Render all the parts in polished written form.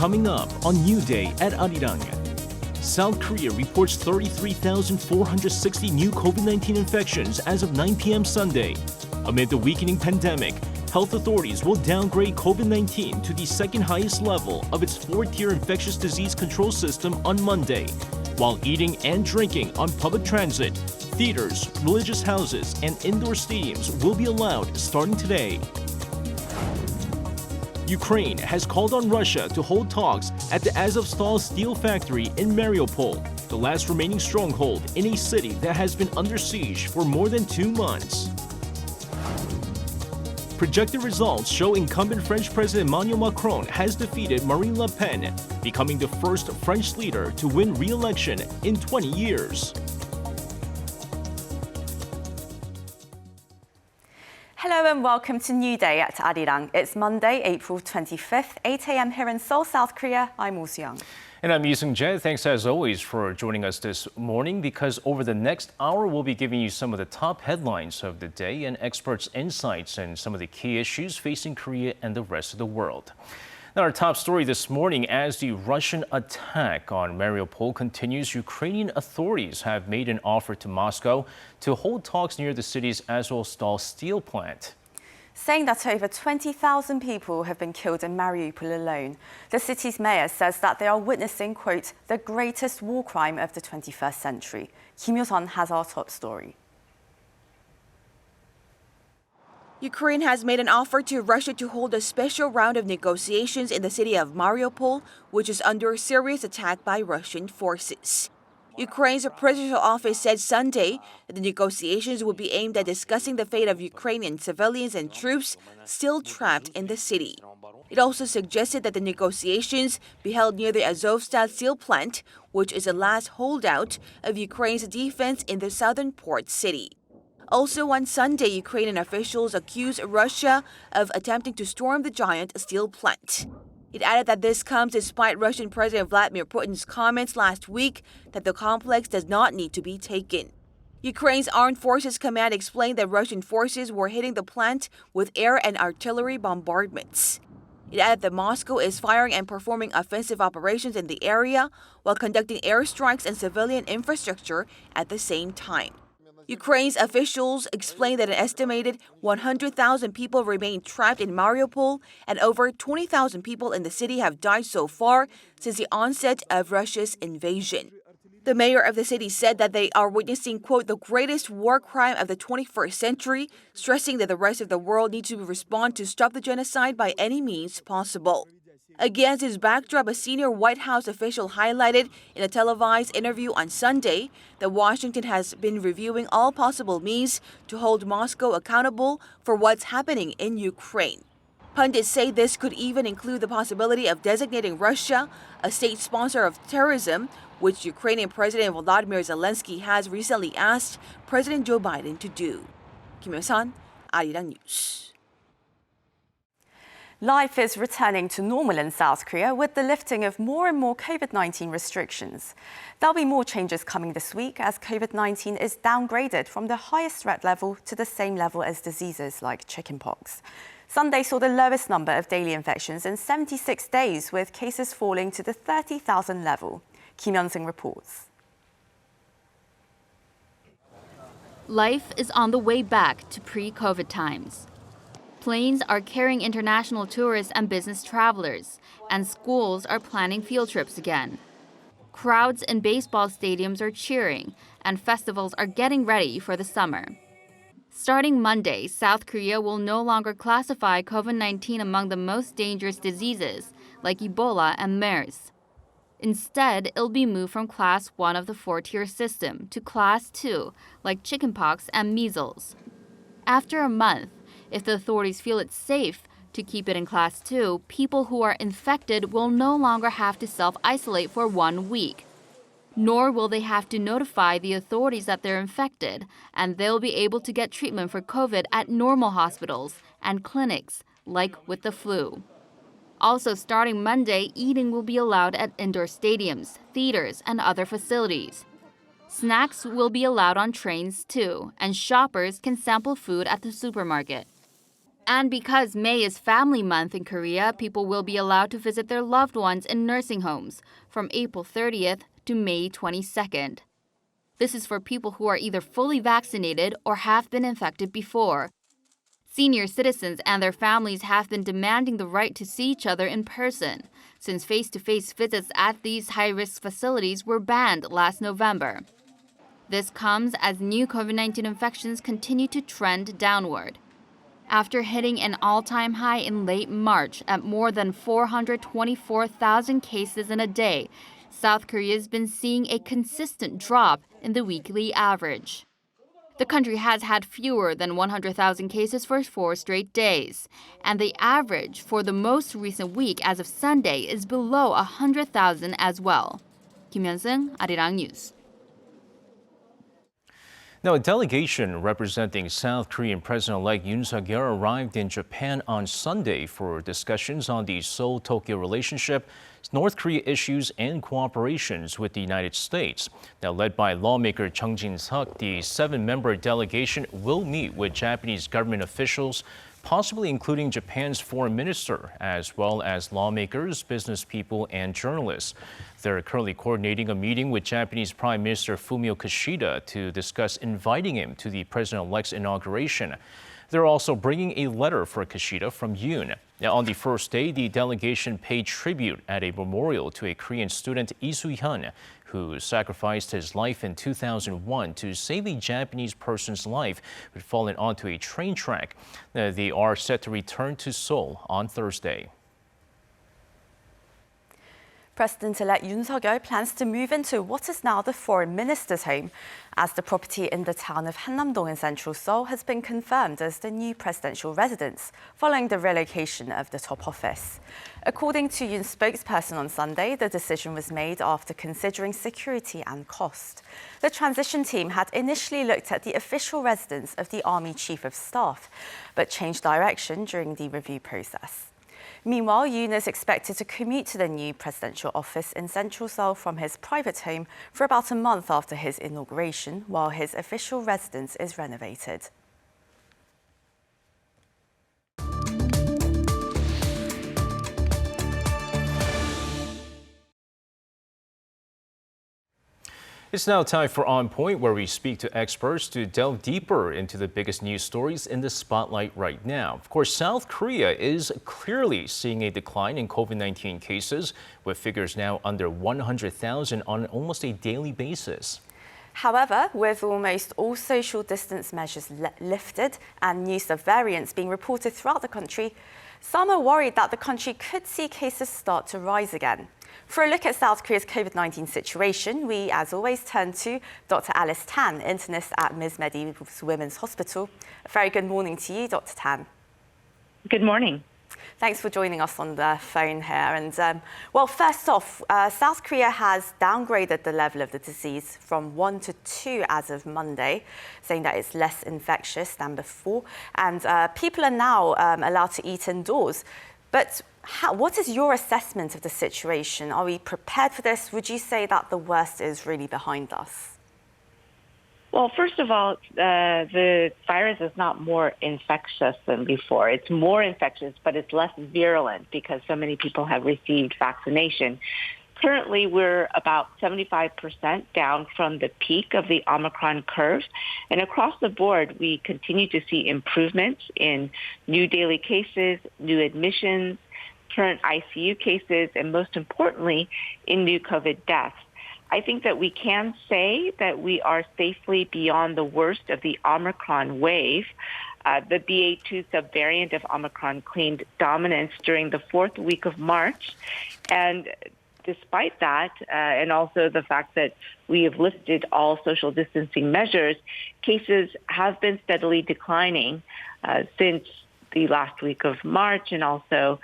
Coming up on New Day at Arirang. South Korea reports 33,460 new COVID-19 infections as of 9 p.m. Sunday. Amid the weakening pandemic, health authorities will downgrade COVID-19 to the second highest level of its four-tier infectious disease control system on Monday, while eating and drinking on public transit, theaters, religious houses, and indoor stadiums will be allowed starting today. Ukraine has called on Russia to hold talks at the Azovstal steel factory in Mariupol, the last remaining stronghold in a city that has been under siege for more than 2 months. Projected results show incumbent French President Emmanuel Macron has defeated Marine Le Pen, becoming the first French leader to win re-election in 20 years. Hello and welcome to New Day at Arirang. It's Monday, April 25th, 8 a.m. here in Seoul, South Korea. I'm Oh Soo-young. And I'm Yoo Jae. Thanks as always for joining us this morning, because over the next hour we'll be giving you some of the top headlines of the day and experts' insights and some of the key issues facing Korea and the rest of the world. Now, our top story this morning: as the Russian attack on Mariupol continues, Ukrainian authorities have made an offer to Moscow to hold talks near the city's Azovstal steel plant, saying that over 20,000 people have been killed in Mariupol alone. The city's mayor says that they are witnessing, quote, the greatest war crime of the 21st century. Kim Yo-sun has our top story. Ukraine has made an offer to Russia to hold a special round of negotiations in the city of Mariupol, which is under serious attack by Russian forces. Ukraine's presidential office said Sunday that the negotiations would be aimed at discussing the fate of Ukrainian civilians and troops still trapped in the city. It also suggested that the negotiations be held near the Azovstal steel plant, which is the last holdout of Ukraine's defense in the southern port city. Also on Sunday, Ukrainian officials accused Russia of attempting to storm the giant steel plant. It added that this comes despite Russian President Vladimir Putin's comments last week that the complex does not need to be taken. Ukraine's Armed Forces Command explained that Russian forces were hitting the plant with air and artillery bombardments. It added that Moscow is firing and performing offensive operations in the area while conducting airstrikes and civilian infrastructure at the same time. Ukraine's officials explained that an estimated 100,000 people remain trapped in Mariupol and over 20,000 people in the city have died so far since the onset of Russia's invasion. The mayor of the city said that they are witnessing, quote, the greatest war crime of the 21st century, stressing that the rest of the world needs to respond to stop the genocide by any means possible. Against this backdrop, a senior White House official highlighted in a televised interview on Sunday that Washington has been reviewing all possible means to hold Moscow accountable for what's happening in Ukraine. Pundits say this could even include the possibility of designating Russia a state sponsor of terrorism, which Ukrainian President Volodymyr Zelensky has recently asked President Joe Biden to do. Kim Yo-sun, Arirang News. Life is returning to normal in South Korea with the lifting of more and more COVID-19 restrictions. There'll be more changes coming this week as COVID-19 is downgraded from the highest threat level to the same level as diseases like chickenpox. Sunday saw the lowest number of daily infections in 76 days, with cases falling to the 30,000 level. Kim Yeon-sung reports. Life is on the way back to pre-COVID times. Planes are carrying international tourists and business travelers, and schools are planning field trips again. Crowds in baseball stadiums are cheering, and festivals are getting ready for the summer. Starting Monday, South Korea will no longer classify COVID-19 among the most dangerous diseases, like Ebola and MERS. Instead, it'll be moved from Class 1 of the four-tier system to Class 2, like chickenpox and measles. After a month, if the authorities feel it's safe to keep it in Class 2, people who are infected will no longer have to self-isolate for 1 week. Nor will they have to notify the authorities that they're infected, and they'll be able to get treatment for COVID at normal hospitals and clinics, like with the flu. Also, starting Monday, eating will be allowed at indoor stadiums, theaters, and other facilities. Snacks will be allowed on trains too, and shoppers can sample food at the supermarket. And because May is Family Month in Korea, people will be allowed to visit their loved ones in nursing homes from April 30th to May 22nd. This is for people who are either fully vaccinated or have been infected before. Senior citizens and their families have been demanding the right to see each other in person, since face-to-face visits at these high-risk facilities were banned last November. This comes as new COVID-19 infections continue to trend downward. After hitting an all-time high in late March at more than 424,000 cases in a day, South Korea has been seeing a consistent drop in the weekly average. The country has had fewer than 100,000 cases for 4 straight days, and the average for the most recent week as of Sunday is below 100,000 as well. Kim Hyun-sung, Arirang News. Now, a delegation representing South Korean President-elect Yoon arrived in Japan on Sunday for discussions on the Seoul-Tokyo relationship, North Korea issues, and cooperations with the United States. Now, led by lawmaker Chung Jin-seok, the 7-member delegation will meet with Japanese government officials, possibly including Japan's foreign minister, as well as lawmakers, business people, and journalists. They're currently coordinating a meeting with Japanese Prime Minister Fumio Kishida to discuss inviting him to the president-elect's inauguration. They're also bringing a letter for Kishida from Yoon. Now, on the first day, the delegation paid tribute at a memorial to a Korean student, Lee Soo-hyun, who sacrificed his life in 2001 to save a Japanese person's life who had fallen onto a train track. They are set to return to Seoul on Thursday. President-elect Yoon plans to move into what is now the foreign minister's home, as the property in the town of Hannam-dong in central Seoul has been confirmed as the new presidential residence, following the relocation of the top office. According to Yoon's spokesperson on Sunday, the decision was made after considering security and cost. The transition team had initially looked at the official residence of the Army Chief of Staff, but changed direction during the review process. Meanwhile, Yoon is expected to commute to the new presidential office in central Seoul from his private home for about a month after his inauguration, while his official residence is renovated. It's now time for Onpoint, where we speak to experts to delve deeper into the biggest news stories in the spotlight right now. Of course, South Korea is clearly seeing a decline in COVID-19 cases, with figures now under 100,000 on almost a daily basis. However, with almost all social distance measures lifted and news of variants being reported throughout the country, some are worried that the country could see cases start to rise again. For a look at South Korea's COVID-19 situation, we, as always, turn to Dr. Alice Tan, internist at Ms. Medi's Women's Hospital. A very good morning to you, Dr. Tan. Good morning. Thanks for joining us on the phone here. And well, first off, South Korea has downgraded the level of the disease from 1 to 2 as of Monday, saying that it's less infectious than before. And people are now allowed to eat indoors. But what is your assessment of the situation? Are we prepared for this? Would you say that the worst is really behind us? Well, first of all, the virus is not more infectious than before. It's more infectious, but it's less virulent because so many people have received vaccination. Currently, we're about 75% down from the peak of the Omicron curve. And across the board, we continue to see improvements in new daily cases, new admissions, current ICU cases, and most importantly, in new COVID deaths. I think that we can say that we are safely beyond the worst of the Omicron wave. The BA.2 subvariant of Omicron claimed dominance during the 4th week of March. And despite that, and also the fact that we have lifted all social distancing measures, cases have been steadily declining since the last week of March and also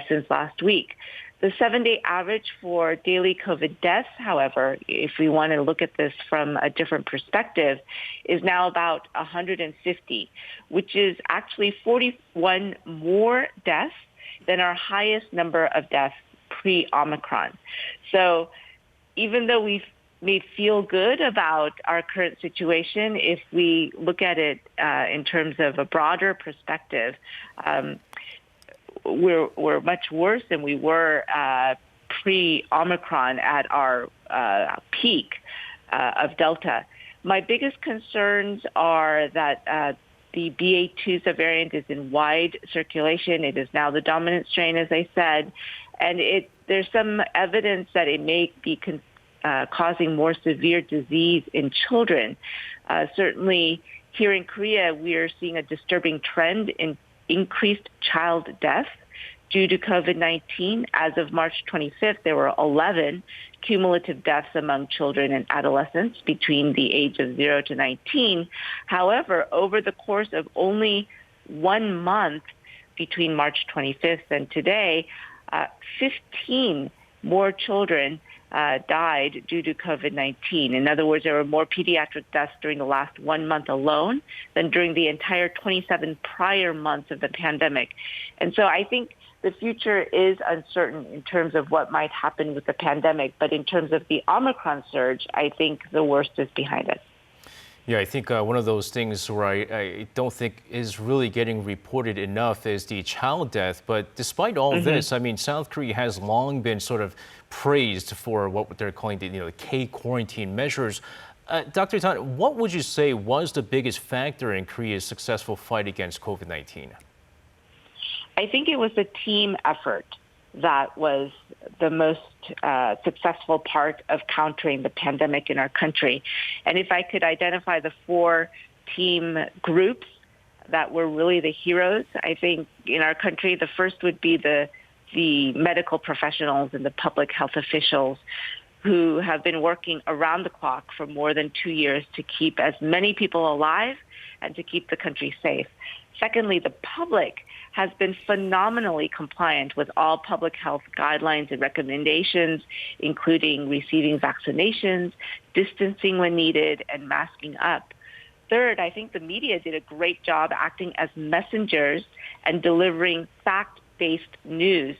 since last week. The 7-day average for daily COVID deaths, however, if we want to look at this from a different perspective, is now about 150, which is actually 41 more deaths than our highest number of deaths pre-Omicron. So even though we've me feel good about our current situation if we look at it in terms of a broader perspective. We're much worse than we were pre-Omicron at our peak of Delta. My biggest concerns are that the BA2 subvariant is in wide circulation. It is now the dominant strain, as I said, and there's some evidence that it may be causing more severe disease in children. Certainly here in Korea, we are seeing a disturbing trend in increased child death due to COVID-19. As of March 25th, there were 11 cumulative deaths among children and adolescents between the age of 0 to 19. However, over the course of only 1 month between March 25th and today, 15 more children died due to COVID-19. In other words, there were more pediatric deaths during the last 1 month alone than during the entire 27 prior months of the pandemic. And so I think the future is uncertain in terms of what might happen with the pandemic. But in terms of the Omicron surge, I think the worst is behind us. Yeah, I think one of those things where I don't think is really getting reported enough is the child death. But despite all this, I mean, South Korea has long been sort of praised for what they're calling the K-quarantine measures. Dr. Tan, what would you say was the biggest factor in Korea's successful fight against COVID-19? I think it was the team effort that was the most successful part of countering the pandemic in our country. And if I could identify the 4 team groups that were really the heroes, I think in our country, the first would be the medical professionals and the public health officials who have been working around the clock for more than 2 years to keep as many people alive and to keep the country safe. Secondly, the public has been phenomenally compliant with all public health guidelines and recommendations, including receiving vaccinations, distancing when needed, and masking up. Third, I think the media did a great job acting as messengers and delivering fact-based news.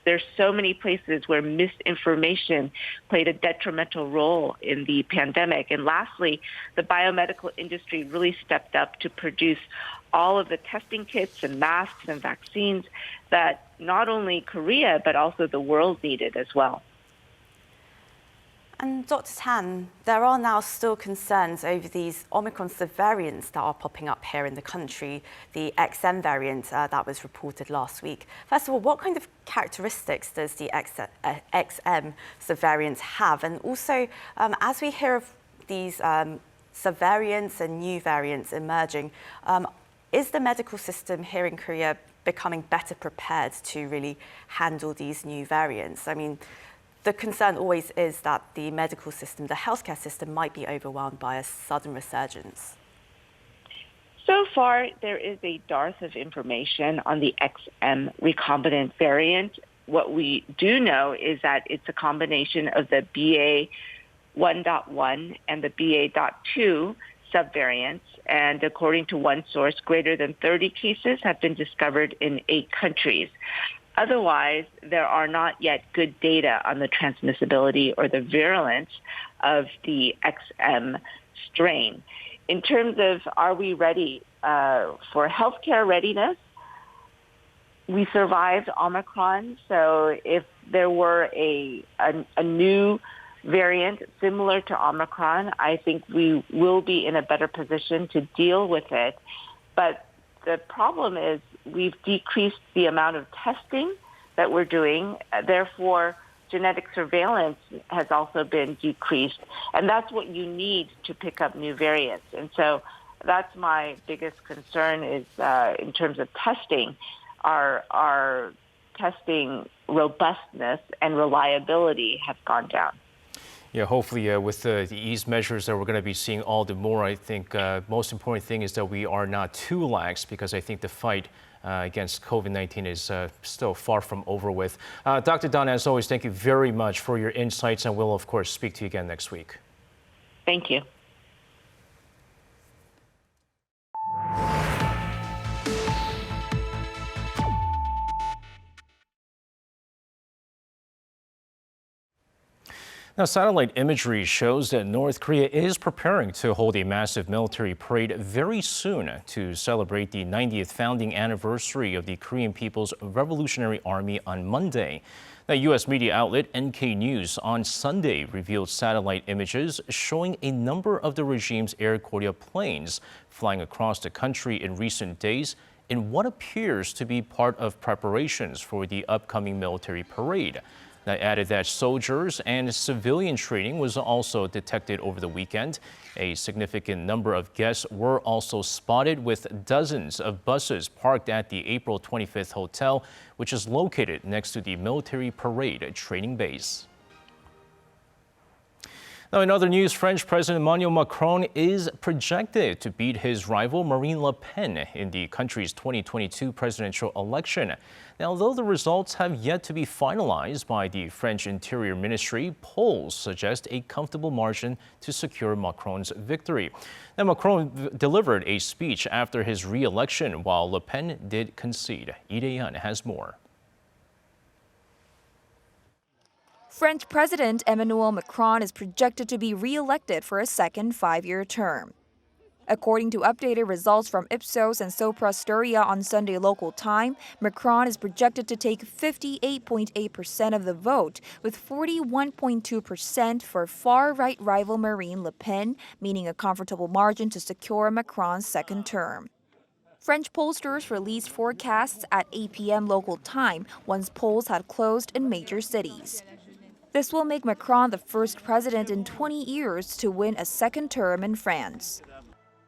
There's so many places where misinformation played a detrimental role in the pandemic. And lastly, the biomedical industry really stepped up to produce all of the testing kits and masks and vaccines that not only Korea, but also the world needed as well. And Dr. Tan, there are now still concerns over these Omicron subvariants that are popping up here in the country, the XM variant that was reported last week. First of all, what kind of characteristics does the XM subvariant have? And also, as we hear of these subvariants and new variants emerging, is the medical system here in Korea becoming better prepared to really handle these new variants? I mean, the concern always is that the medical system, the healthcare system, might be overwhelmed by a sudden resurgence. So far, there is a dearth of information on the XM recombinant variant. What we do know is that it's a combination of the BA 1.1 and the BA.2 subvariants. And according to one source, greater than 30 cases have been discovered in 8 countries. Otherwise, there are not yet good data on the transmissibility or the virulence of the XM strain. In terms of are we ready for healthcare readiness, we survived Omicron. So if there were a new variant similar to Omicron, I think we will be in a better position to deal with it. But the problem is we've decreased the amount of testing that we're doing. Therefore, genetic surveillance has also been decreased. And that's what you need to pick up new variants. And so that's my biggest concern is in terms of testing, our testing robustness and reliability have gone down. Yeah, hopefully with the ease measures that we're going to be seeing all the more, I think most important thing is that we are not too lax, because I think the fight against COVID-19 is still far from over with. Dr. Tan, as always, thank you very much for your insights, and we'll, of course, speak to you again next week. Thank you. Now, satellite imagery shows that North Korea is preparing to hold a massive military parade very soon to celebrate the 90th founding anniversary of the Korean People's Revolutionary Army on Monday. The U.S. media outlet NK News on Sunday revealed satellite images showing a number of the regime's Air Koryo planes flying across the country in recent days in what appears to be part of preparations for the upcoming military parade. They added that soldiers and civilian training was also detected over the weekend. A significant number of guests were also spotted with dozens of buses parked at the April 25th hotel, which is located next to the military parade training base. Now, in other news, French President Emmanuel Macron is projected to beat his rival Marine Le Pen in the country's 2022 presidential election. Now, although the results have yet to be finalized by the French Interior Ministry, polls suggest a comfortable margin to secure Macron's victory. Now, Macron delivered a speech after his re-election, while Le Pen did concede. Lee Dae-yeon has more. French President Emmanuel Macron is projected to be re-elected for a second five-year term. According to updated results from Ipsos and Sopra Steria on Sunday local time, Macron is projected to take 58.8% of the vote, with 41.2% for far-right rival Marine Le Pen, meaning a comfortable margin to secure Macron's second term. French pollsters released forecasts at 8 p.m. local time once polls had closed in major cities. This will make Macron the first president in 20 years to win a second term in France.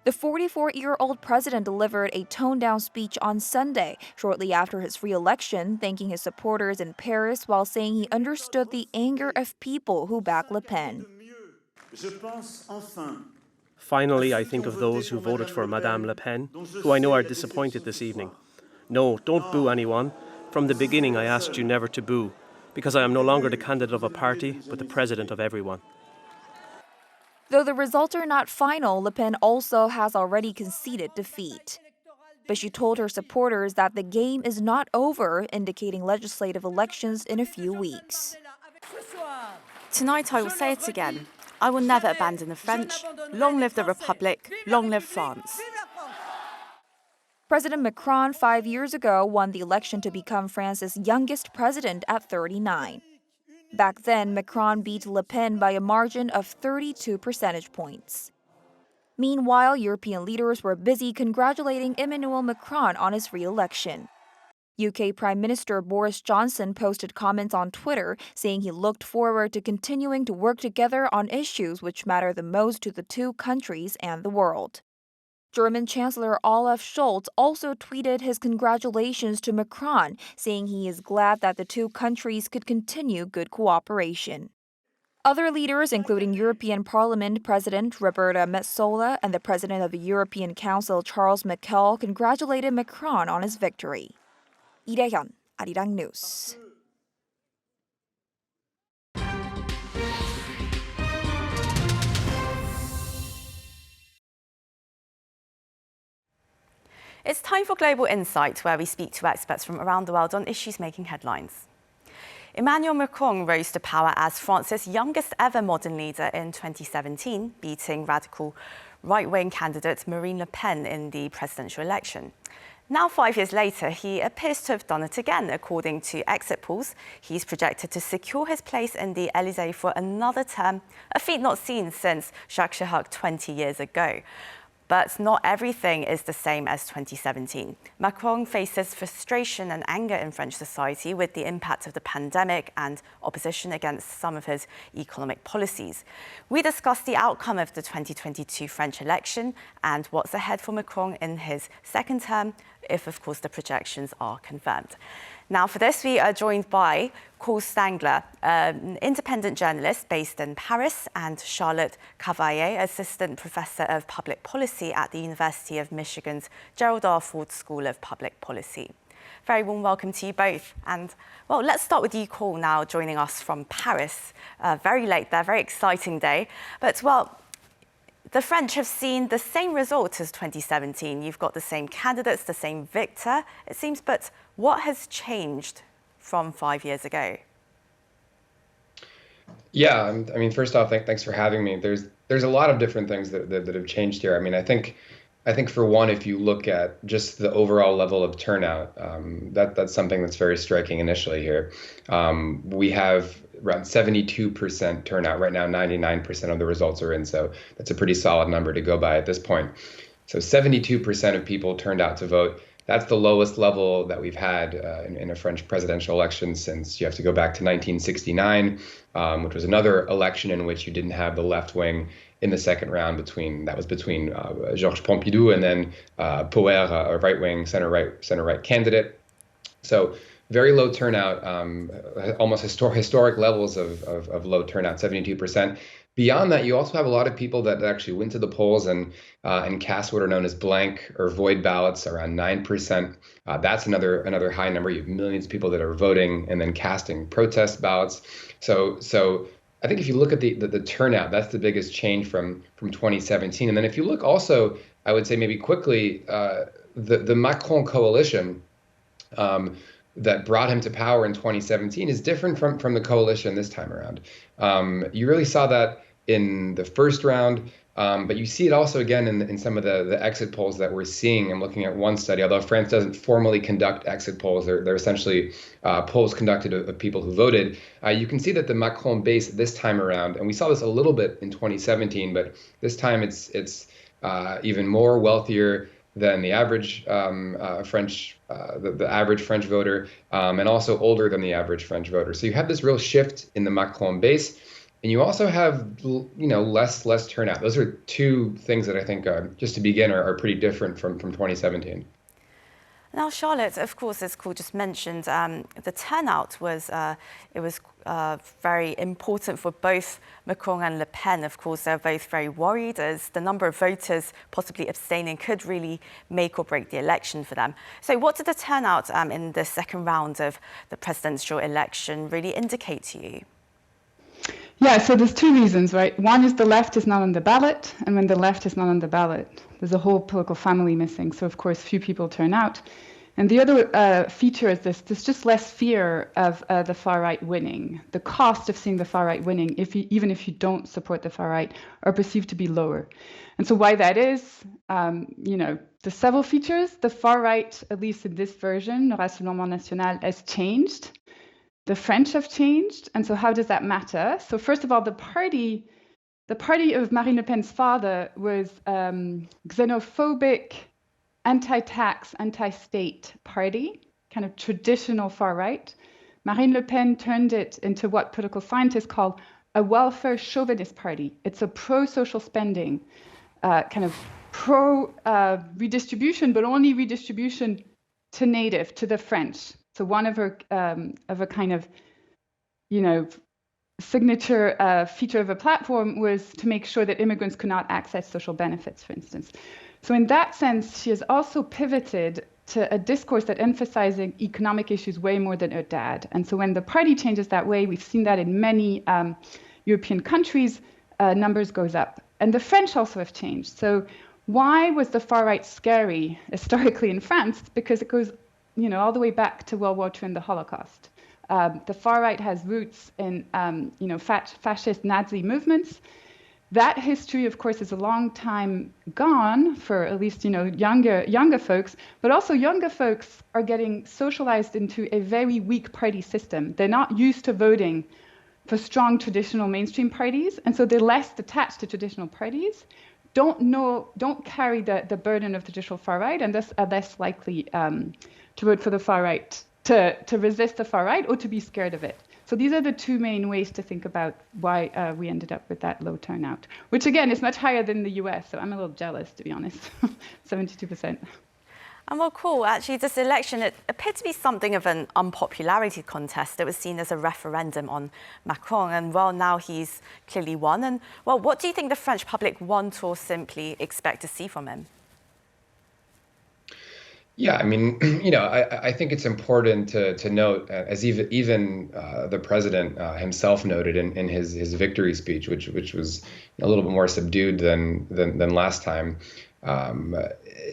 The 44-year-old president delivered a toned-down speech on Sunday, shortly after his re-election, thanking his supporters in Paris while saying he understood the anger of people who back Le Pen. Finally, I think of those who voted for Madame Le Pen, who I know are disappointed this evening. No, don't boo anyone. From the beginning, I asked you never to boo, because I am no longer the candidate of a party, but the president of everyone. Though the results are not final, Le Pen also has already conceded defeat. But she told her supporters that the game is not over, indicating legislative elections in a few weeks. Tonight I will say it again. I will never abandon the French. Long live the Republic. Long live France. President Macron 5 years ago won the election to become France's youngest president at 39. Back then, Macron beat Le Pen by a margin of 32 percentage points. Meanwhile, European leaders were busy congratulating Emmanuel Macron on his re-election. UK Prime Minister Boris Johnson posted comments on Twitter saying he looked forward to continuing to work together on issues which matter the most to the two countries and the world. German Chancellor Olaf Scholz also tweeted his congratulations to Macron, saying he is glad that the two countries could continue good cooperation. Other leaders, including European Parliament President Roberta Metsola and the President of the European Council Charles Michel, congratulated Macron on his victory. Lee Dae-yeon, Arirang News. It's time for Global Insight, where we speak to experts from around the world on issues making headlines. Emmanuel Macron rose to power as France's youngest ever modern leader in 2017, beating radical right-wing candidate Marine Le Pen in the presidential election. Now, 5 years later, he appears to have done it again. According to exit polls, he's projected to secure his place in the Élysée for another term, a feat not seen since Jacques Chirac 20 years ago. But not everything is the same as 2017. Macron faces frustration and anger in French society with the impact of the pandemic and opposition against some of his economic policies. We discussed the outcome of the 2022 French election and what's ahead for Macron in his second term, if of course the projections are confirmed. Now, for this, we are joined by Paul Stangler, an independent journalist based in Paris, and Charlotte Cavalier, Assistant Professor of Public Policy at the University of Michigan's Gerald R. Ford School of Public Policy. Very warm welcome to you both. And, well, let's start with you, Paul, now joining us from Paris. Very late there, very exciting day. But, well, the French have seen the same result as 2017. You've got the same candidates, the same victor, it seems, but what has changed from 5 years ago? Yeah, I mean, first off, thanks for having me. There's a lot of different things that have changed here. I mean, I think for one, if you look at just the overall level of turnout, that's something that's very striking initially here. We have around 72% turnout right now. 99% of the results are in, so that's a pretty solid number to go by at this point. So 72% of people turned out to vote. That's the lowest level that we've had in a French presidential election since you have to go back to 1969, which was another election in which you didn't have the left wing in the second round between Georges Pompidou and then Poher, a right wing center right candidate. So very low turnout, almost historic levels of low turnout, 72%. Beyond that, you also have a lot of people that actually went to the polls and cast what are known as blank or void ballots, around 9%. That's another high number. You have millions of people that are voting and then casting protest ballots. So I think if you look at the turnout, that's the biggest change from 2017. And then if you look also, I would say maybe quickly, the Macron coalition that brought him to power in 2017 is different from the coalition this time around. You really saw that in the first round, but you see it also again in some of the exit polls that we're seeing. I'm looking at one study, although France doesn't formally conduct exit polls, they're essentially polls conducted of people who voted. You can see that the Macron base this time around, and we saw this a little bit in 2017, but this time it's even more wealthier than the average the average French voter, and also older than the average French voter. So you have this real shift in the Macron base, and you also have less turnout. Those are two things that I think, just to begin, are pretty different from 2017. Now, Charlotte, of course, as Paul just mentioned, the turnout was very important for both Macron and Le Pen. Of course, they're both very worried as the number of voters possibly abstaining could really make or break the election for them. So what did the turnout in the second round of the presidential election really indicate to you? Yeah, so there's two reasons, right? One is the left is not on the ballot, and when the left is not on the ballot, there's a whole political family missing. So, of course, few people turn out. And the other feature is there's just less fear of the far right winning. The cost of seeing the far right winning, even if you don't support the far right, are perceived to be lower. And so why that is, there's several features. The far right, at least in this version, le Rassemblement National, has changed. The French have changed. And so how does that matter? So first of all, the party of Marine Le Pen's father was xenophobic, anti-tax, anti-state party, kind of traditional far right. Marine Le Pen turned it into what political scientists call a welfare chauvinist party. It's a pro-social spending, kind of pro-redistribution, but only redistribution to native, to the French. So one of her kind of, signature feature of a platform was to make sure that immigrants could not access social benefits, for instance. So in that sense, she has also pivoted to a discourse that emphasizing economic issues way more than her dad. And so when the party changes that way, we've seen that in many European countries, numbers goes up. And the French also have changed. So why was the far right scary historically in France? Because it goes all the way back to World War II and the Holocaust. The far right has roots in, fascist Nazi movements. That history, of course, is a long time gone for at least, younger folks. But also younger folks are getting socialized into a very weak party system. They're not used to voting for strong traditional mainstream parties, and so they're less attached to traditional parties. Don't carry the burden of the traditional far right, and thus are less likely to vote for the far right, to resist the far right, or to be scared of it. So these are the two main ways to think about why we ended up with that low turnout, which again is much higher than the US. So I'm a little jealous, to be honest, 72%. And well, cool. Actually, this election, it appeared to be something of an unpopularity contest. It was seen as a referendum on Macron. And well, now he's clearly won. And well, what do you think the French public want or simply expect to see from him? Yeah, I mean, I think it's important to note, as even the president himself noted in his victory speech, which was a little bit more subdued than last time,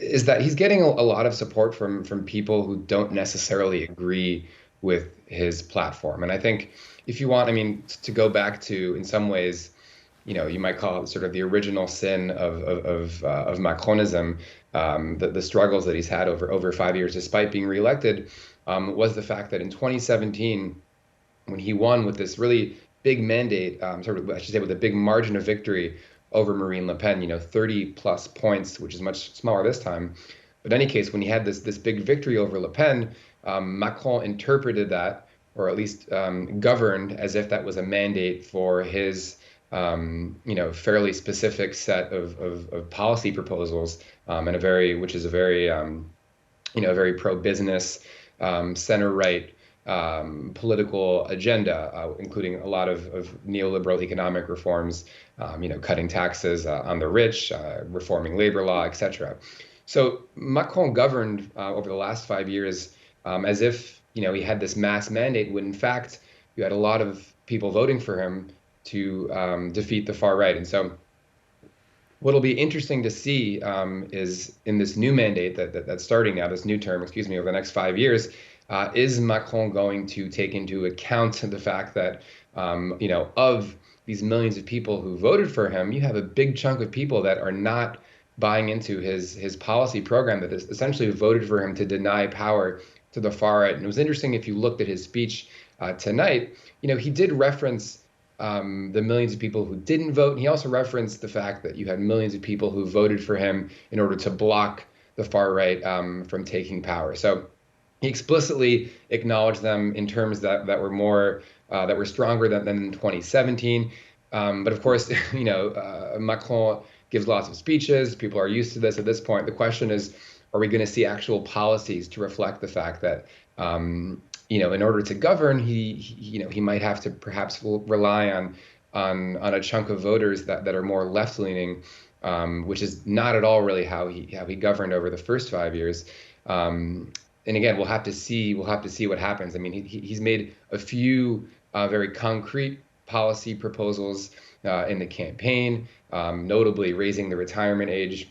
is that he's getting a lot of support from people who don't necessarily agree with his platform. And I think if you want, I mean, to go back to, in some ways, you might call it sort of the original sin of Macronism, the struggles that he's had over 5 years, despite being reelected, was the fact that in 2017, when he won with this really big mandate, I should say with a big margin of victory over Marine Le Pen, 30 plus points, which is much smaller this time. But in any case, when he had this big victory over Le Pen, Macron interpreted that, or at least governed as if that was a mandate for his fairly specific set of policy proposals, and which is a very very pro-business, center-right political agenda, including a lot of neoliberal economic reforms, cutting taxes on the rich, reforming labor law, etc. So Macron governed over the last 5 years as if he had this mass mandate, when in fact you had a lot of people voting for him to defeat the far right. And so what'll be interesting to see is in this new mandate that's starting now, this new term, over the next 5 years, is Macron going to take into account the fact that, of these millions of people who voted for him, you have a big chunk of people that are not buying into his policy program, that essentially voted for him to deny power to the far right. And it was interesting, if you looked at his speech tonight, he did reference the millions of people who didn't vote. And he also referenced the fact that you had millions of people who voted for him in order to block the far right from taking power. So he explicitly acknowledged them in terms that were more that were stronger than in 2017. But of course, Macron gives lots of speeches. People are used to this at this point. The question is, are we going to see actual policies to reflect the fact that in order to govern, he might have to perhaps rely on a chunk of voters that are more left-leaning, which is not at all really how he governed over the first 5 years. And again, we'll have to see what happens. I mean, he's made a few very concrete policy proposals in the campaign, notably raising the retirement age,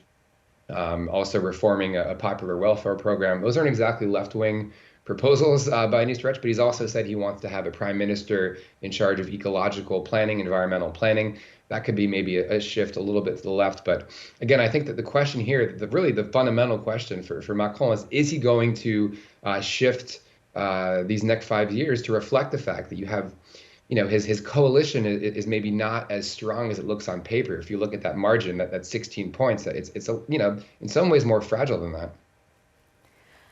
also reforming a popular welfare program. Those aren't exactly left-wing proposals by any stretch, but he's also said he wants to have a prime minister in charge of ecological planning, environmental planning. That could be maybe a shift a little bit to the left. But again, I think that the question here, really the fundamental question for Macron is he going to shift these next 5 years to reflect the fact that you have, his coalition is maybe not as strong as it looks on paper. If you look at that margin, that 16 points, it's in some ways more fragile than that.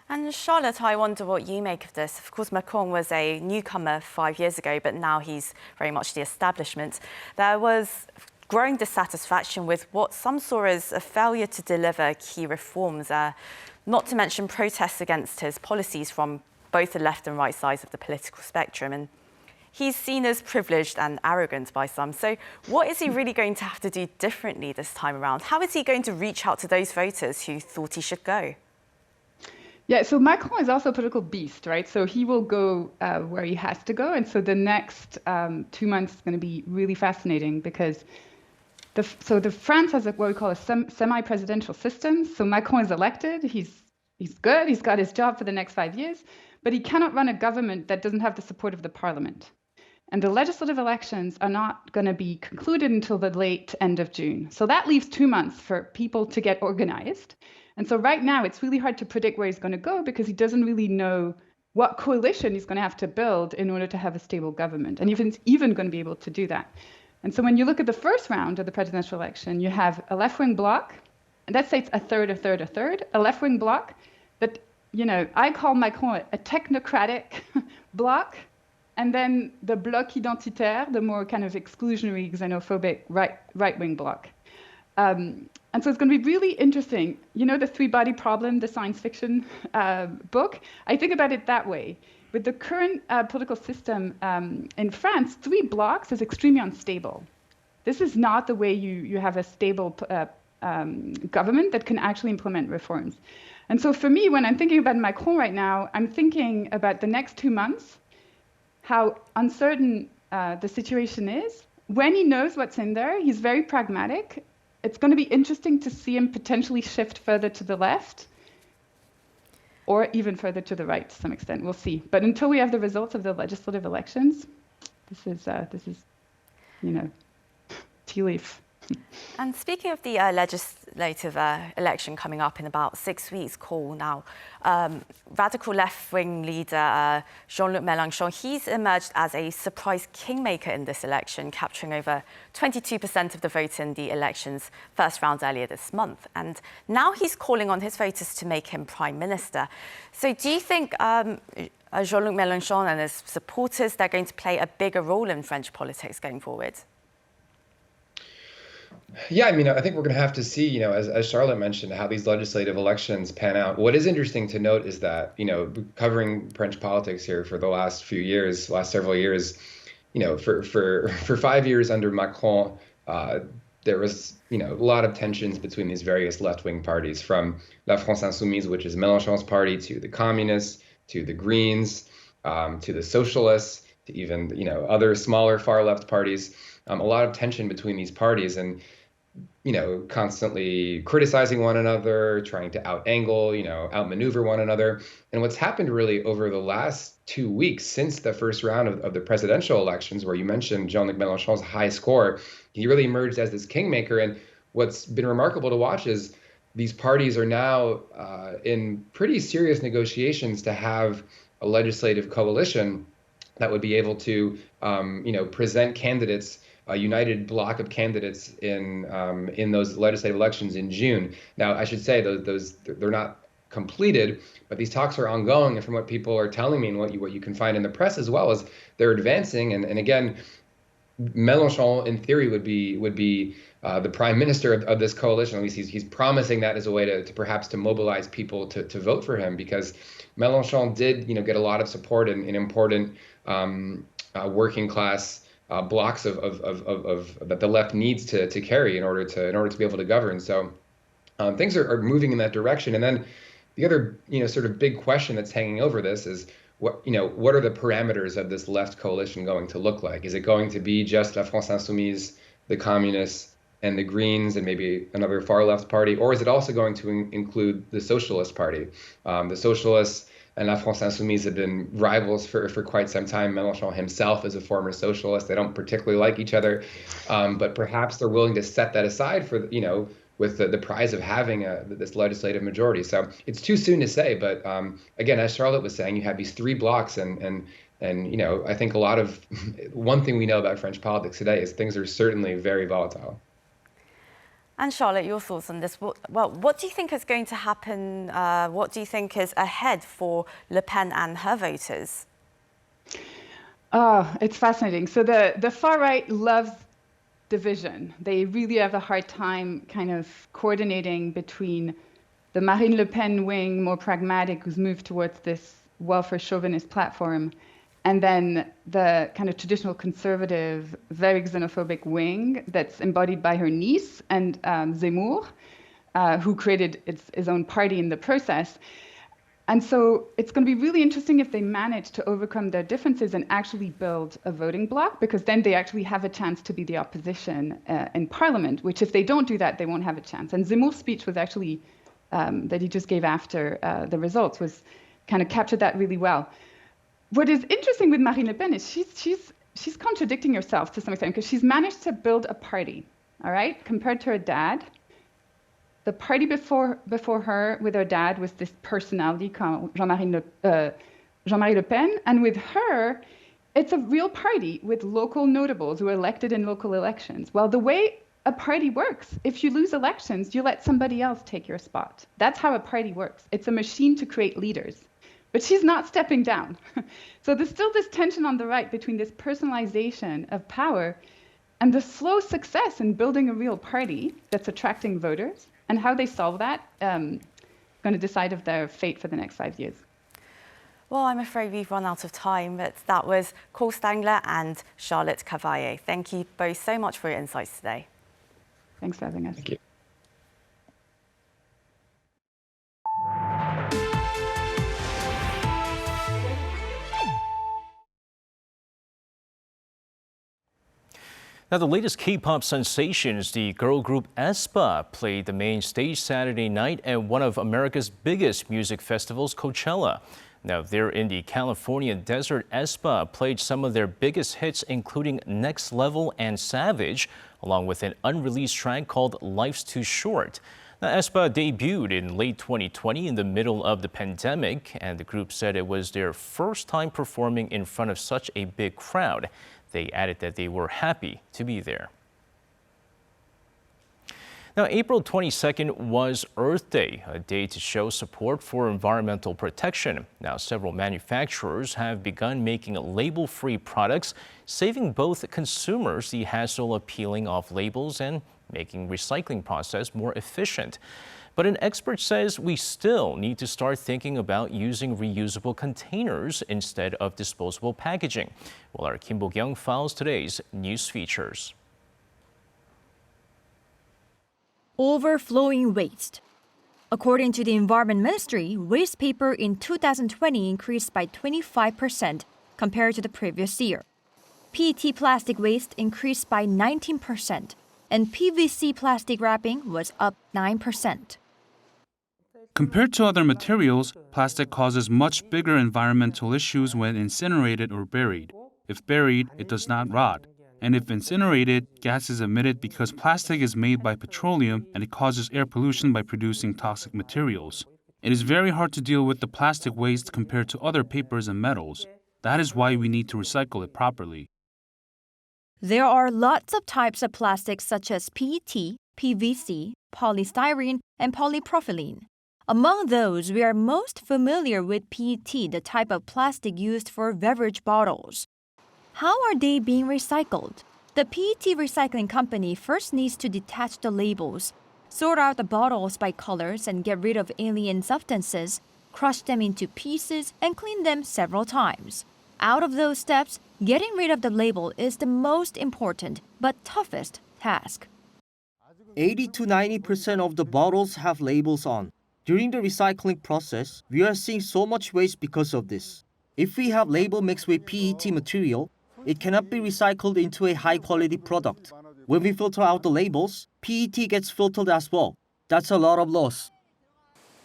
And Charlotte, I wonder what you make of this. Of course, Macron was a newcomer 5 years ago, but now he's very much the establishment. There was growing dissatisfaction with what some saw as a failure to deliver key reforms, not to mention protests against his policies from both the left and right sides of the political spectrum. And he's seen as privileged and arrogant by some. So what is he really going to have to do differently this time around? How is he going to reach out to those voters who thought he should go? Yeah, so Macron is also a political beast, right? So he will go where he has to go. And so the next 2 months is going to be really fascinating because the France has what we call a semi-presidential system. So Macron is elected. He's good. He's got his job for the next 5 years, but he cannot run a government that doesn't have the support of the parliament. And the legislative elections are not going to be concluded until the late end of June. So that leaves 2 months for people to get organized. And so right now, it's really hard to predict where he's going to go because he doesn't really know what coalition he's going to have to build in order to have a stable government, and even going to be able to do that. And so when you look at the first round of the presidential election, you have a left-wing bloc, and let's say it's a third, a left-wing bloc that, I call Macron a technocratic bloc, and then the bloc identitaire, the more kind of exclusionary, xenophobic right-wing bloc. And so it's going to be really interesting. The three-body problem, the science fiction book? I think about it that way. With the current political system in France, 3 blocs is extremely unstable. This is not the way you have a stable government that can actually implement reforms. And so for me, when I'm thinking about Macron right now, I'm thinking about the next 2 months, how uncertain the situation is. When he knows what's in there, he's very pragmatic. It's going to be interesting to see him potentially shift further to the left. or even further to the right to some extent. We'll see. But until we have the results of the legislative elections, this is, tea leaf. And speaking of the legislative election coming up in about 6 weeks, call now, radical left-wing leader JeanLuc Mélenchon, he's emerged as a surprise kingmaker in this election, capturing over 22% of the vote in the election's first round earlier this month. And now he's calling on his voters to make him prime minister. So do you think JeanLuc Mélenchon and his supporters, they're going to play a bigger role in French politics going forward? Yeah, I mean, I think we're going to have to see, as Charlotte mentioned, how these legislative elections pan out. What is interesting to note is that, covering French politics here for the last several years, for 5 years under Macron, there was, a lot of tensions between these various left-wing parties, from La France Insoumise, which is Mélenchon's party, to the Communists, to the Greens, to the Socialists, to even, other smaller far-left parties. A lot of tension between these parties, and constantly criticizing one another, trying to out-angle, outmaneuver one another. And what's happened really over the last 2 weeks since the first round of the presidential elections, where you mentioned JeanLuc Mélenchon's high score, he really emerged as this kingmaker. And what's been remarkable to watch is these parties are now in pretty serious negotiations to have a legislative coalition that would be able to, present candidates, a united block of candidates in those legislative elections in June. Now, I should say they're not completed, but these talks are ongoing. And from what people are telling me and what you can find in the press as well, is they're advancing. And again, Mélenchon, in theory, would be the prime minister of this coalition. At least he's promising that as a way to perhaps to mobilize people to vote for him, because Mélenchon did get a lot of support in important working class blocks of that the left needs to carry in order to be able to govern. So things are moving in that direction. And then the other sort of big question that's hanging over this is what are the parameters of this left coalition going to look like? Is it going to be just La France Insoumise, the Communists, and the Greens, and maybe another far left party, or is it also going to include the Socialist Party? The Socialists and La France Insoumise have been rivals for quite some time. Mélenchon himself is a former socialist. They don't particularly like each other, but perhaps they're willing to set that aside for, with the prize of having this legislative majority. So it's too soon to say, but again, as Charlotte was saying, you have these three blocks, and I think one thing we know about French politics today is things are certainly very volatile. And Charlotte, your thoughts on this? What do you think is going to happen? What do you think is ahead for Le Pen and her voters? It's fascinating. So the far right loves division. They really have a hard time kind of coordinating between the Marine Le Pen wing, more pragmatic, who's moved towards this welfare chauvinist platform, and then the kind of traditional conservative, very xenophobic wing that's embodied by her niece and Zemmour, who created his own party in the process. And so it's going to be really interesting if they manage to overcome their differences and actually build a voting bloc, because then they actually have a chance to be the opposition in parliament, which if they don't do that, they won't have a chance. And Zemmour's speech was actually, that he just gave after the results, was kind of captured that really well. What is interesting with Marine Le Pen is she's contradicting herself to some extent, because she's managed to build a party, all right? Compared to her dad, the party before her with her dad was this personality called Jean-Marie Le Pen, and with her, it's a real party with local notables who are elected in local elections. Well, the way a party works, if you lose elections, you let somebody else take your spot. That's how a party works. It's a machine to create leaders. But she's not stepping down. So there's still this tension on the right between this personalization of power and the slow success in building a real party that's attracting voters. And how they solve that going to decide of their fate for the next 5 years. Well, I'm afraid we've run out of time, but that was Cole Stangler and Charlotte Cavaillé. Thank you both so much for your insights today. Thanks for having us. Thank you. Now, the latest K-pop sensations, the girl group Espa, played the main stage Saturday night at one of America's biggest music festivals, Coachella. Now, there in the California desert, Espa played some of their biggest hits, including Next Level and Savage, along with an unreleased track called Life's Too Short. Now, Aespa debuted in late 2020 in the middle of the pandemic, and the group said it was their first time performing in front of such a big crowd. They added that they were happy to be there. Now, April 22nd was Earth Day, a day to show support for environmental protection. Now, several manufacturers have begun making label-free products, saving both consumers the hassle of peeling off labels and making recycling process more efficient. But an expert says we still need to start thinking about using reusable containers instead of disposable packaging. Well, our Kim Bok-young files today's news features. Overflowing waste. According to the Environment Ministry, waste paper in 2020 increased by 25% compared to the previous year. PET plastic waste increased by 19%, and PVC plastic wrapping was up 9%. Compared to other materials, plastic causes much bigger environmental issues when incinerated or buried. If buried, it does not rot. And if incinerated, gas is emitted because plastic is made by petroleum and it causes air pollution by producing toxic materials. It is very hard to deal with the plastic waste compared to other papers and metals. That is why we need to recycle it properly. There are lots of types of plastic such as PET, PVC, polystyrene, and polypropylene. Among those, we are most familiar with PET, the type of plastic used for beverage bottles. How are they being recycled? The PET recycling company first needs to detach the labels, sort out the bottles by colors and get rid of alien substances, crush them into pieces, and clean them several times. Out of those steps, getting rid of the label is the most important but toughest task. 80 to 90% of the bottles have labels on. During the recycling process, we are seeing so much waste because of this. If we have label mixed with PET material, it cannot be recycled into a high-quality product. When we filter out the labels, PET gets filtered as well. That's a lot of loss.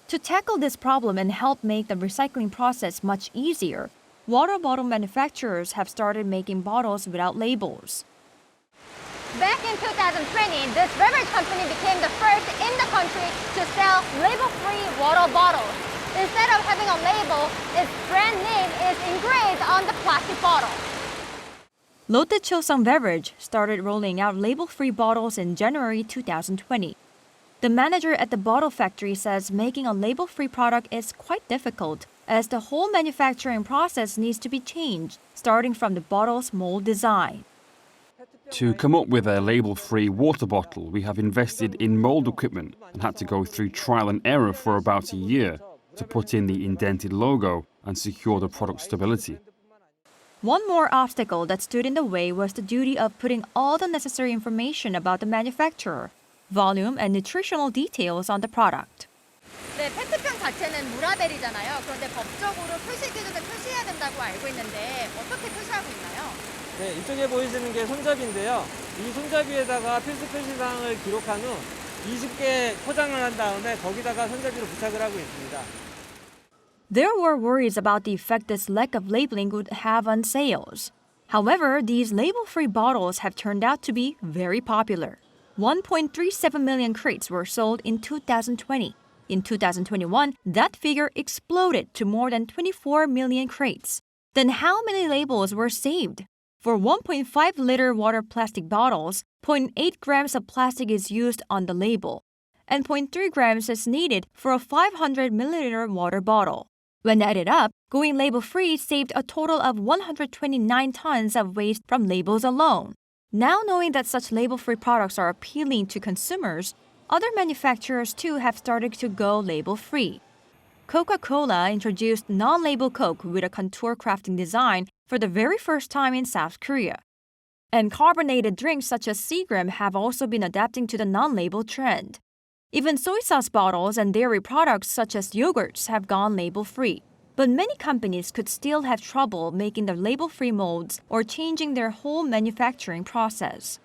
To tackle this problem and help make the recycling process much easier, water bottle manufacturers have started making bottles without labels. Back in 2020, this beverage company became the first in the country to sell label-free water bottles. Instead of having a label, its brand name is engraved on the plastic bottle. Lotte Chosun Beverage started rolling out label-free bottles in January 2020. The manager at the bottle factory says making a label-free product is quite difficult, as the whole manufacturing process needs to be changed, starting from the bottle's mold design. To come up with a label-free water bottle, we have invested in mold equipment and had to go through trial and error for about a year to put in the indented logo and secure the product stability. One more obstacle that stood in the way was the duty of putting all the necessary information about the manufacturer, volume and nutritional details on the product. 네, 페트병 자체는 무라벨이잖아요. 그런데 법적으로 표시 기준을 표시해야 된다고 알고 있는데 어떻게 표시하고 있나요? 네, 이쪽에 보이시는 게 손잡이인데요. 이 손잡이에다가 필수 표시사항을 기록한 후 20개 포장을 한 다음에 거기다가 손잡이로 부착을 하고 있습니다. There were worries about the effect this lack of labeling would have on sales. However, these label-free bottles have turned out to be very popular. 1.37 million crates were sold in 2020. In 2021, that figure exploded to more than 24 million crates. Then how many labels were saved? For 1.5-liter water plastic bottles, 0.8 grams of plastic is used on the label, and 0.3 grams is needed for a 500-milliliter water bottle. When added up, going label-free saved a total of 129 tons of waste from labels alone. Now knowing that such label-free products are appealing to consumers, other manufacturers too have started to go label-free. Coca-Cola introduced non-label Coke with a contour crafting design for the very first time in South Korea. And carbonated drinks such as Seagram have also been adapting to the non-label trend. Even soy sauce bottles and dairy products such as yogurts have gone label-free. But many companies could still have trouble making the label-free molds or changing their whole manufacturing process.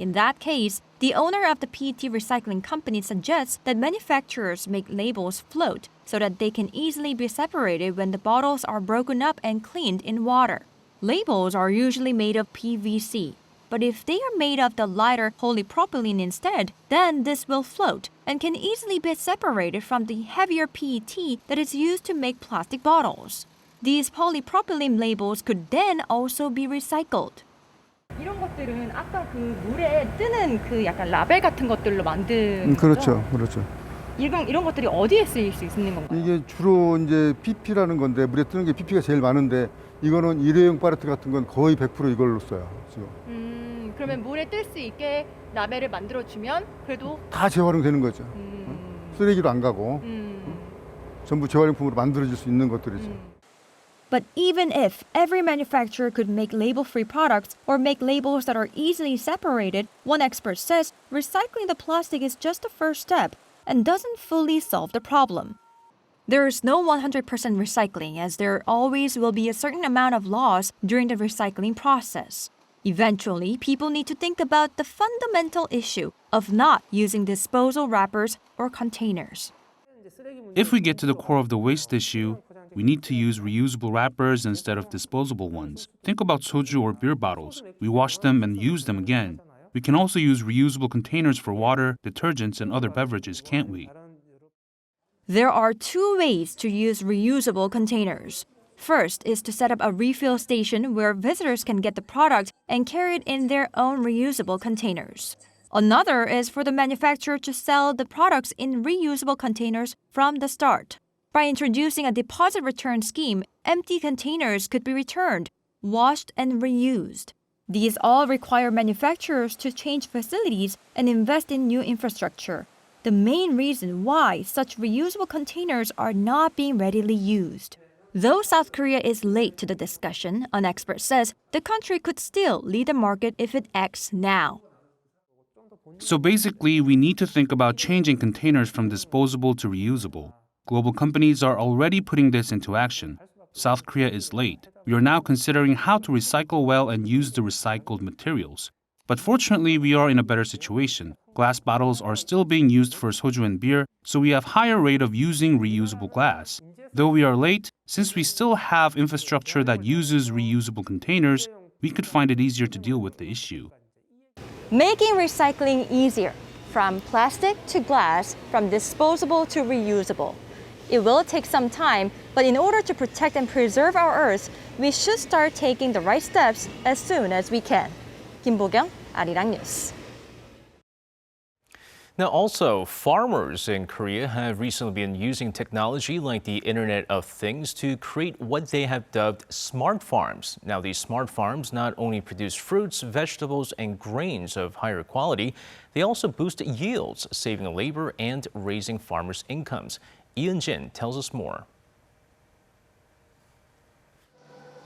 In that case, the owner of the PET recycling company suggests that manufacturers make labels float so that they can easily be separated when the bottles are broken up and cleaned in water. Labels are usually made of PVC, but if they are made of the lighter polypropylene instead, then this will float and can easily be separated from the heavier PET that is used to make plastic bottles. These polypropylene labels could then also be recycled. 이런 것들은 아까 그 물에 뜨는 그 약간 라벨 같은 것들로 만든 그렇죠, 그렇죠. 이런 것들이 어디에 쓰일 수 있는 건가요? 이게 주로 이제 PP라는 건데 물에 뜨는 게 PP가 제일 많은데 이거는 일회용 팔레트 같은 건 거의 100% 이걸로 써요. 지금. 그러면 물에 뜰 수 있게 라벨을 만들어 주면 그래도 다 재활용되는 거죠. 쓰레기로 안 가고 전부 재활용품으로 만들어질 수 있는 것들이죠. But even if every manufacturer could make label-free products or make labels that are easily separated, one expert says recycling the plastic is just the first step and doesn't fully solve the problem. There is no 100% recycling, as there always will be a certain amount of loss during the recycling process. Eventually, people need to think about the fundamental issue of not using disposal wrappers or containers. If we get to the core of the waste issue, we need to use reusable wrappers instead of disposable ones. Think about soju or beer bottles. We wash them and use them again. We can also use reusable containers for water, detergents, and other beverages, can't we? There are two ways to use reusable containers. First is to set up a refill station where visitors can get the product and carry it in their own reusable containers. Another is for the manufacturer to sell the products in reusable containers from the start. By introducing a deposit return scheme, empty containers could be returned, washed, and reused. These all require manufacturers to change facilities and invest in new infrastructure. The main reason why such reusable containers are not being readily used. Though South Korea is late to the discussion, an expert says the country could still lead the market if it acts now. So basically, we need to think about changing containers from disposable to reusable. Global companies are already putting this into action. South Korea is late. We are now considering how to recycle well and use the recycled materials. But fortunately, we are in a better situation. Glass bottles are still being used for soju and beer, so we have higher rate of using reusable glass. Though we are late, since we still have infrastructure that uses reusable containers, we could find it easier to deal with the issue. Making recycling easier, from plastic to glass, from disposable to reusable. It will take some time, but in order to protect and preserve our Earth, we should start taking the right steps as soon as we can. Kim Bo-kyung, Arirang News. Now, also, farmers in Korea have recently been using technology like the Internet of Things to create what they have dubbed smart farms. Now, these smart farms not only produce fruits, vegetables, and grains of higher quality, they also boost yields, saving labor and raising farmers' incomes. Ian Jin tells us more.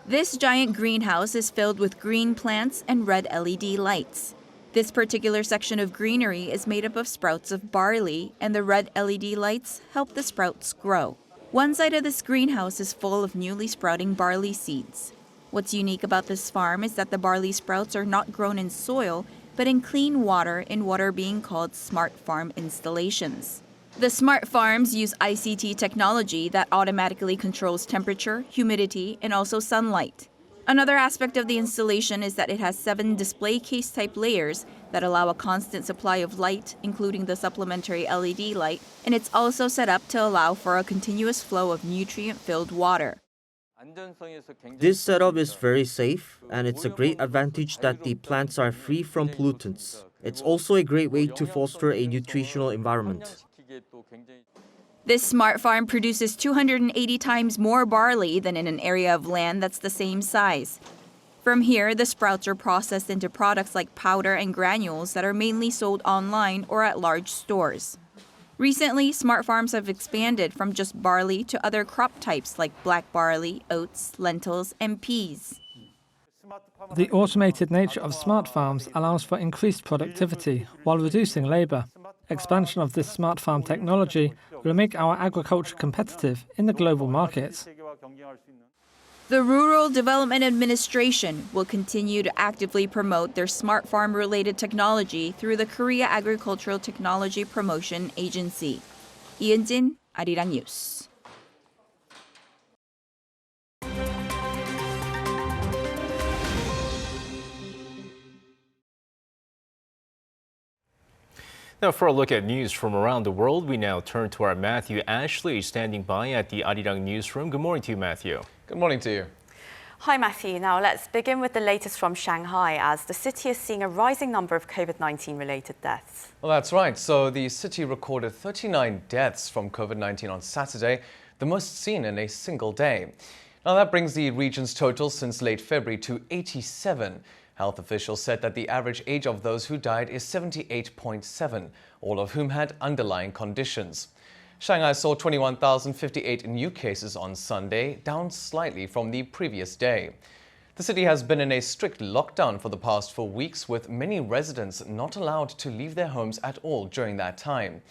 This giant greenhouse is filled with green plants and red LED lights. This particular section of greenery is made up of sprouts of barley, and the red LED lights help the sprouts grow. One side of this greenhouse is full of newly sprouting barley seeds. What's unique about this farm is that the barley sprouts are not grown in soil, but in clean water in what are being called smart farm installations. The smart farms use ICT technology that automatically controls temperature, humidity, and also sunlight. Another aspect of the installation is that it has 7 display case type layers that allow a constant supply of light, including the supplementary LED light, and it's also set up to allow for a continuous flow of nutrient-filled water. This setup is very safe, and it's a great advantage that the plants are free from pollutants. It's also a great way to foster a nutritional environment. This smart farm produces 280 times more barley than in an area of land that's the same size. From here, the sprouts are processed into products like powder and granules that are mainly sold online or at large stores. Recently, smart farms have expanded from just barley to other crop types like black barley, oats, lentils, and peas. The automated nature of smart farms allows for increased productivity while reducing labor. Expansion of this smart farm technology will make our agriculture competitive in the global market. The Rural Development Administration will continue to actively promote their smart farm-related technology through the Korea Agricultural Technology Promotion Agency. 이은진, Arirang News. Now, for a look at news from around the world, we now turn to our Matthew Ashley, standing by at the Arirang newsroom. Good morning to you, Matthew. Good morning to you. Hi, Matthew. Now, let's begin with the latest from Shanghai, as the city is seeing a rising number of COVID-19 related deaths. Well, that's right. So the city recorded 39 deaths from COVID-19 on Saturday, the most seen in a single day. Now, that brings the region's total since late February to 87. Health officials said that the average age of those who died is 78.7, all of whom had underlying conditions. Shanghai saw 21,058 new cases on Sunday, down slightly from the previous day. The city has been in a strict lockdown for the past 4 weeks, with many residents not allowed to leave their homes at all during that time.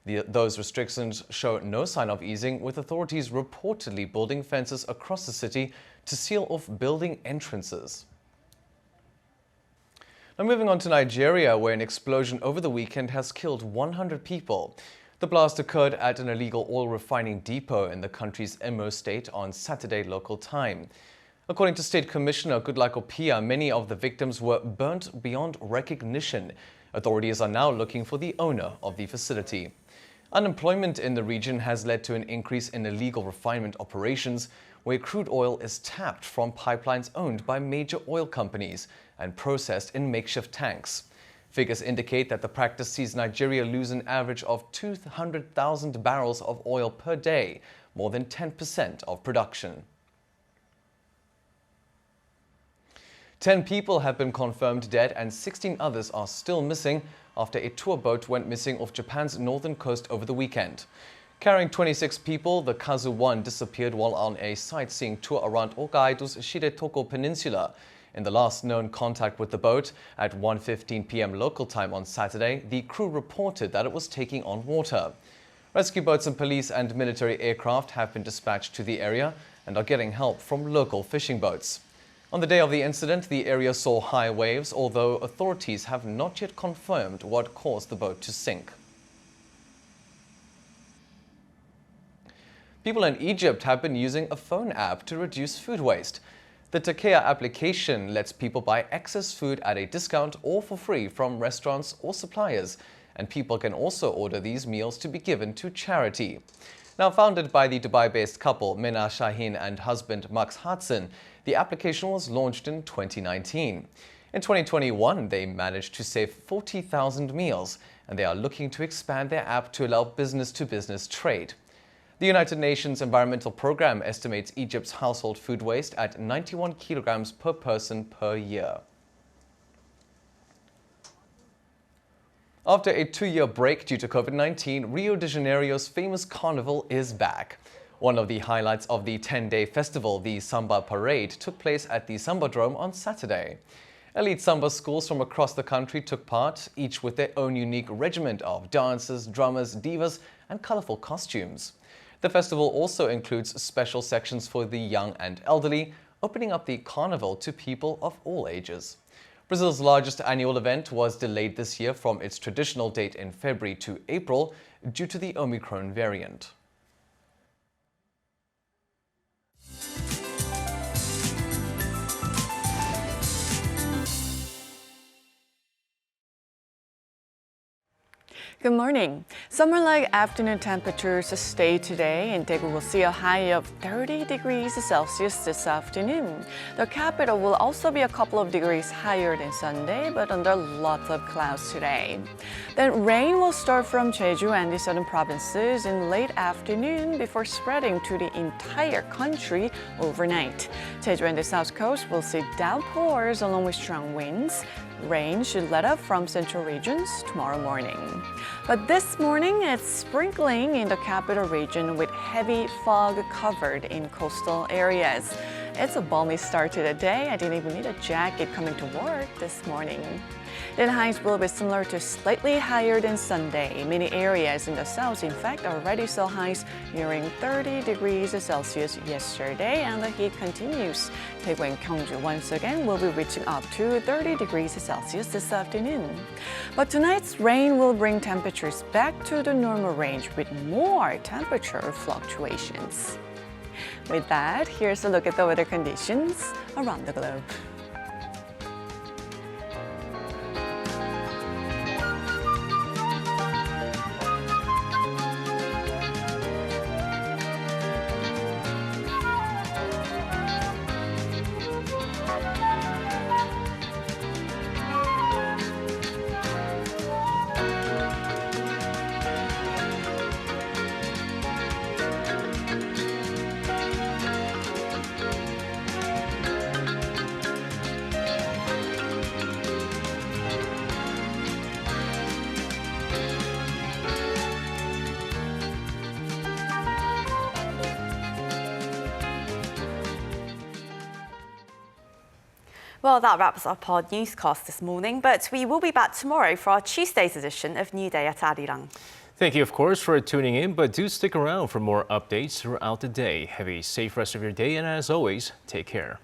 Those restrictions show no sign of easing, with authorities reportedly building fences across the city to seal off building entrances. Now, moving on to Nigeria, where an explosion over the weekend has killed 100 people. The blast occurred at an illegal oil refining depot in the country's Imo state on Saturday local time. According to State Commissioner Goodluck Opia, many of the victims were burnt beyond recognition. Authorities are now looking for the owner of the facility. Unemployment in the region has led to an increase in illegal refinement operations, where crude oil is tapped from pipelines owned by major oil companies and processed in makeshift tanks. Figures indicate that the practice sees Nigeria lose an average of 200,000 barrels of oil per day, more than 10% of production. 10 people have been confirmed dead and 16 others are still missing after a tour boat went missing off Japan's northern coast over the weekend. Carrying 26 people, the Kazu 1 disappeared while on a sightseeing tour around Hokkaido's Shiretoko Peninsula. In the last known contact with the boat, at 1:15 p.m. local time on Saturday, the crew reported that it was taking on water. Rescue boats and police and military aircraft have been dispatched to the area and are getting help from local fishing boats. On the day of the incident, the area saw high waves, although authorities have not yet confirmed what caused the boat to sink. People in Egypt have been using a phone app to reduce food waste. The Takea application lets people buy excess food at a discount or for free from restaurants or suppliers, and people can also order these meals to be given to charity. Now, founded by the Dubai-based couple Mena Shaheen and husband Max Hudson, the application was launched in 2019. In 2021, they managed to save 40,000 meals, and they are looking to expand their app to allow business-to-business trade. The United Nations Environmental Programme estimates Egypt's household food waste at 91 kilograms per person per year. After a 2-year break due to COVID-19, Rio de Janeiro's famous carnival is back. One of the highlights of the 10-day festival, the Samba Parade, took place at the Sambadrome on Saturday. Elite Samba schools from across the country took part, each with their own unique regiment of dancers, drummers, divas, and colorful costumes. The festival also includes special sections for the young and elderly, opening up the carnival to people of all ages. Brazil's largest annual event was delayed this year from its traditional date in February to April due to the Omicron variant. Good morning. Summer-like afternoon temperatures stay today, and Daegu will see a high of 30 degrees Celsius this afternoon. The capital will also be a couple of degrees higher than Sunday, but under lots of clouds today. Then rain will start from Jeju and the southern provinces in late afternoon before spreading to the entire country overnight. Jeju and the south coast will see downpours along with strong winds. Rain should let up from central regions tomorrow morning. But this morning, it's sprinkling in the capital region with heavy fog covered in coastal areas. It's a balmy start to the day. I didn't even need a jacket coming to work this morning. Then highs will be similar to slightly higher than Sunday. Many areas in the south, in fact, already saw highs nearing 30 degrees Celsius yesterday, and the heat continues. Daegu and Gyeongju once again will be reaching up to 30 degrees Celsius this afternoon. But tonight's rain will bring temperatures back to the normal range with more temperature fluctuations. With that, here's a look at the weather conditions around the globe. Well, that wraps up our newscast this morning, but we will be back tomorrow for our Tuesday's edition of New Day at Arirang. Thank you, of course, for tuning in, but do stick around for more updates throughout the day. Have a safe rest of your day, and as always, take care.